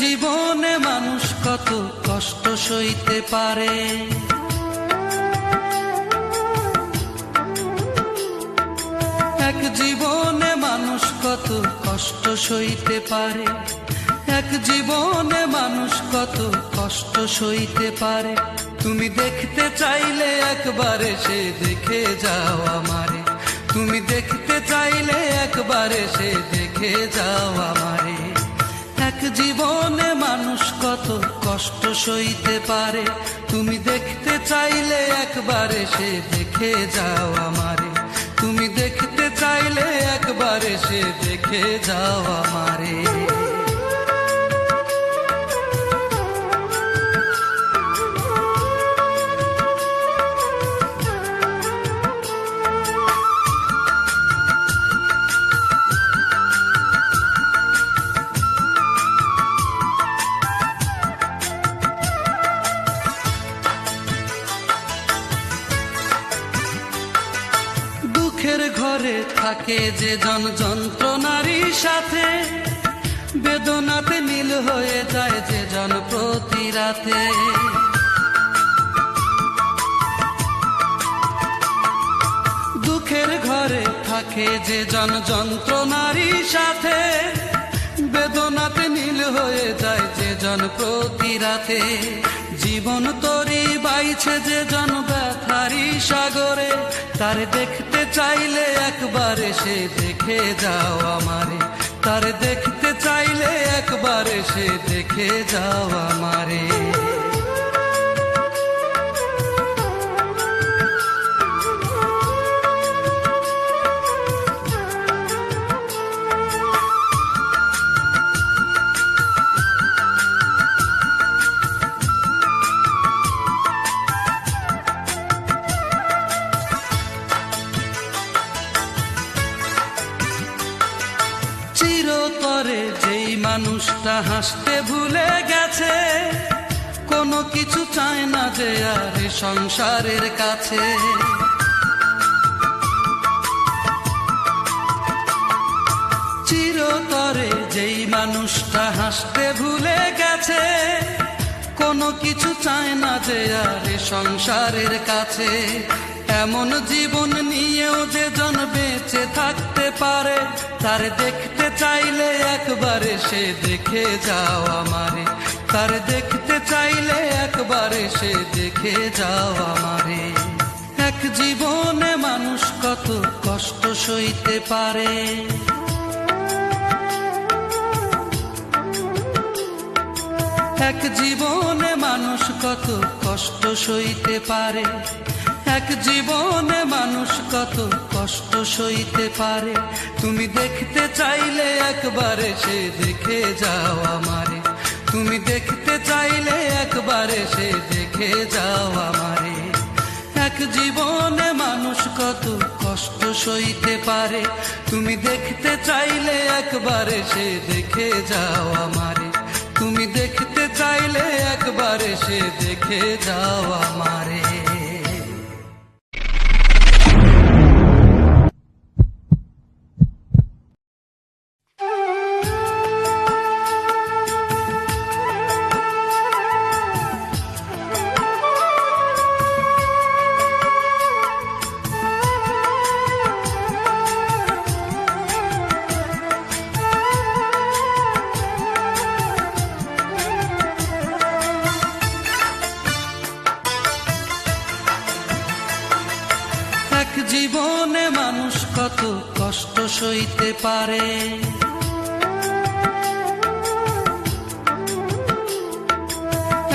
জীবনে মানুষ কত কষ্ট সইতে পারে, এক জীবনে মানুষ কত কষ্ট সইতে পারে, এক জীবনে মানুষ কত কষ্ট সইতে পারে। তুমি দেখতে চাইলে একবার এসে দেখে যাও আমারে, তুমি দেখতে চাইলে একবার এসে দেখে যাও আমারে। এক জীবনে মানুষ কত কষ্ট সইতে পারে, তুমি দেখতে চাইলে একবার এসে দেখে যাও আমারে, তুমি দেখতে চাইলে একবার এসে দেখে যাও আমারে। দুঃখের ঘরে থাকে যে জন যন্ত্রণারই সাথে, বেদনাতে নীল হয়ে যায় যে জন প্রতি রাতে। দুঃখের ঘরে থাকে যে জন যন্ত্রণারই সাথে, বেদনাতে নীল হয়ে যায় যে জন প্রতি রাতে। জীবন তরি বাইছে যে জন ব্যথারি সাগরে, তার দেখতে চাইলে একবার এসে দেখে যাও আমারে, তার দেখতে চাইলে একবার এসে দেখে যাও আমারে। চিরতরে যেই মানুষটা হাসতে ভুলে গেছে, কোনো কিছু চায় না যে আর সংসারের কাছে। চিরতরে যেই মানুষটা হাসতে ভুলে গেছে, কোনো কিছু চায় না যে আর সংসারের কাছে। এমন জীবন নিয়েও যে জন বেঁচে থাকতে পারে, তার দেখতে চাইলে একবার এসে দেখে যাও আমারে, তার দেখতে চাইলে একবার এসে দেখে যাও আমারে। এক জীবনে মানুষ কত কষ্ট সইতে পারে, এক জীবনে মানুষ কত কষ্ট সইতে পারে, এক জীবনে মানুষ কত কষ্ট সইতে পারে। তুমি দেখতে চাইলে একবার এসে দেখে যাও আমারে, তুমি দেখতে চাইলে একবার এসে দেখে যাও আমারে। এক জীবনে মানুষ কত কষ্ট সইতে পারে, তুমি দেখতে চাইলে একবার এসে দেখে যাও আমারে, তুমি দেখতে চাইলে একবার এসে দেখে যাও আমারে। জীবনে মানুষ কত কষ্ট সইতে পারে,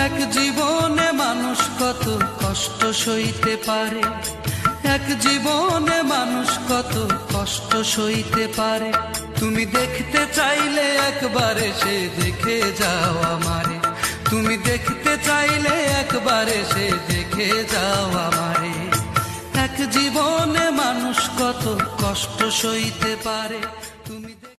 এক জীবনে মানুষ কত কষ্ট সইতে পারে, এক জীবনে মানুষ কত কষ্ট সইতে পারে। তুমি দেখতে চাইলে একবার এসে দেখে যাও আমারে, তুমি দেখতে চাইলে একবার এসে দেখে যাও আমারে। এক জীবনে মানুষ কত কষ্ট সইতে পারে।